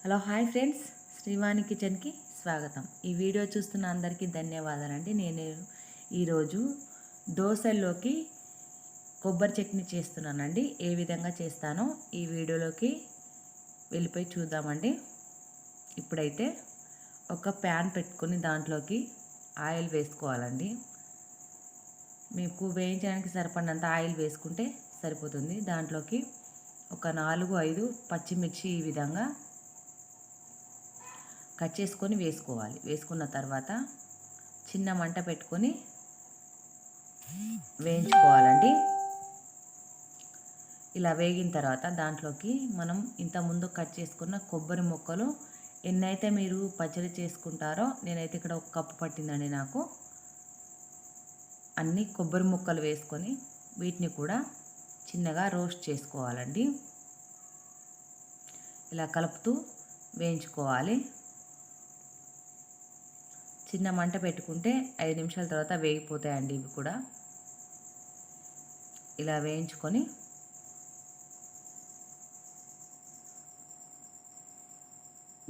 Hello hi friends, Srivani కిచెన్కి స్వాగతం. ఈ వీడియో చూస్తున్న అందరికీ ధన్యవాదాలండి. నేను ఈరోజు దోశల్లోకి కొబ్బరి చట్నీ చేస్తున్నానండి. ఏ విధంగా చేస్తానో ఈ వీడియోలోకి వెళ్ళిపోయి చూద్దామండి. ఇప్పుడైతే ఒక ప్యాన్ పెట్టుకొని దాంట్లోకి ఆయిల్ వేసుకోవాలండి. మీకు వేయించడానికి సరిపడినంత ఆయిల్ వేసుకుంటే సరిపోతుంది. దాంట్లోకి ఒక 4-5 పచ్చిమిర్చి ఈ విధంగా కట్ చేసుకొని వేసుకోవాలి. వేసుకున్న తర్వాత చిన్న మంట పెట్టుకొని వేయించుకోవాలండి. ఇలా వేగిన తర్వాత దాంట్లోకి మనం ఇంతకుముందు కట్ చేసుకున్న కొబ్బరి ముక్కలు ఎన్నైతే మీరు పచ్చడి చేసుకుంటారో, నేనైతే ఇక్కడ 1 కప్పు పట్టిందండి నాకు. అన్ని కొబ్బరి ముక్కలు వేసుకొని వీటిని కూడా చిన్నగా రోస్ట్ చేసుకోవాలండి. ఇలా కలుపుతూ వేయించుకోవాలి. చిన్న మంట పెట్టుకుంటే 5 నిమిషాల తర్వాత వేగిపోతాయండి. ఇవి కూడా ఇలా వేయించుకొని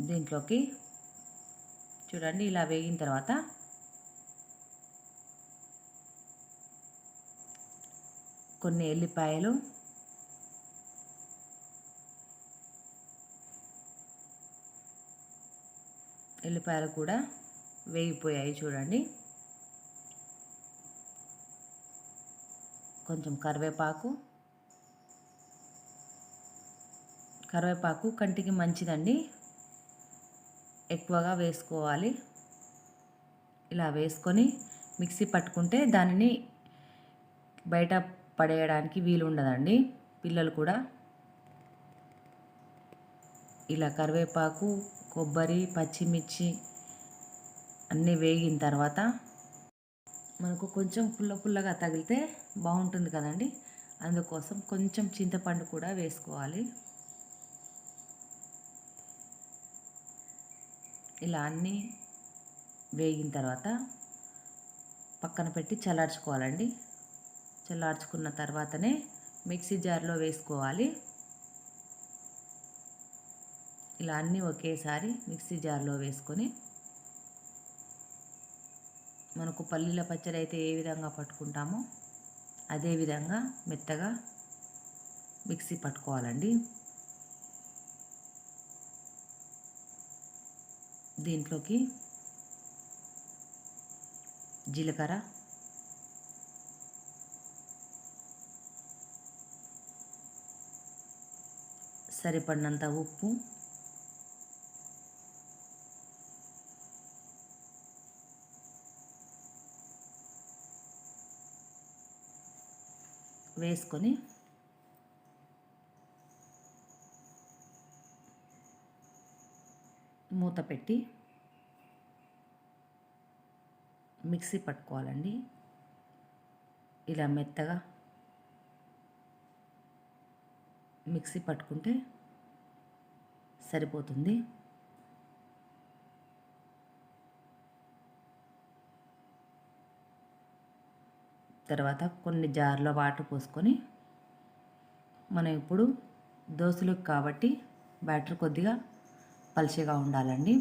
దీంట్లోకి చూడండి, ఇలా వేగిన తర్వాత కొన్ని ఎల్లిపాయలు, కూడా వేగిపోయాయి చూడండి. కొంచెం కరివేపాకు కంటికి మంచిదండి, ఎక్కువగా వేసుకోవాలి. ఇలా వేసుకొని మిక్సీ పట్టుకుంటే దానిని బయట పడేయడానికి వీలు ఉండదండి. పిల్లలు కూడా ఇలా కరివేపాకు, కొబ్బరి, పచ్చిమిర్చి అన్నీ వేగిన తర్వాత మనకు కొంచెం పుల్లగా తగిలితే బాగుంటుంది కదండి. అందుకోసం కొంచెం చింతపండు కూడా వేసుకోవాలి. ఇలా అన్నీ వేగిన తర్వాత పక్కన పెట్టి చల్లార్చుకోవాలండి. చల్లార్చుకున్న తర్వాతనే మిక్సీ జార్లో వేసుకోవాలి. ఇలా అన్నీ ఒకేసారి మిక్సీ జార్లో వేసుకొని మనకు పల్లీల పచ్చడి అయితే ఏ విధంగా పట్టుకుంటామో అదే విధంగా మెత్తగా మిక్సీ పట్టుకోవాలండి. దీంట్లోకి జీలకర్ర, సరిపడినంత ఉప్పు, వేసుకొని మూత పెట్టి మిక్సీ పట్టుకోవాలండి. ఇలా మెత్తగా మిక్సీ పట్టుకుంటే సరిపోతుంది. తర్వాత కొన్ని జార్లో వాటర్ పోసుకొని మనం ఇప్పుడు దోశలకు కాబట్టి బ్యాటర్ కొద్దిగా పల్చగా ఉండాలండి.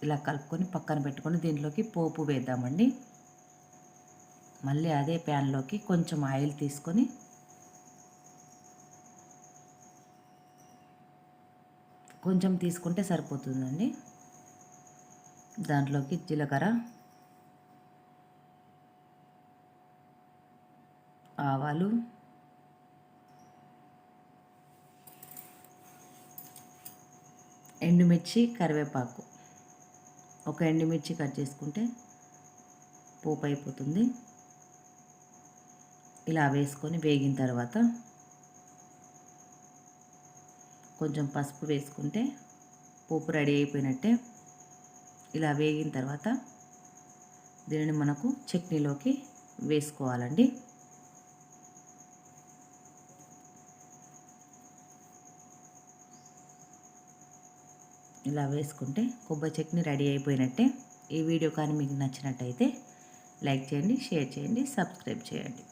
ఇలా కలుపుకొని పక్కన పెట్టుకొని దీంట్లోకి పోపు వేద్దామండి. మళ్ళీ అదే ప్యాన్లోకి కొంచెం ఆయిల్ తీసుకొని కొంచెం తీసుకుంటే సరిపోతుందండి. దాంట్లోకి జీలకర్ర, ఆవాలు, ఎండుమిర్చి, కరివేపాకు. ఒక ఎండుమిర్చి కట్ చేసుకుంటే పోపు అయిపోతుంది. ఇలా వేసుకొని వేగిన తర్వాత కొంచెం పసుపు వేసుకుంటే పోపు రెడీ అయిపోయినట్టే. ఇలా వేగిన తర్వాత దీనిని మనకు చట్నీలోకి వేసుకోవాలండి. ఇలా వేసుకుంటే కొబ్బరి చట్నీ రెడీ అయిపోయినట్టే. ఈ వీడియో కానీ మీకు నచ్చినట్టయితే లైక్ చేయండి, షేర్ చేయండి, సబ్స్క్రైబ్ చేయండి.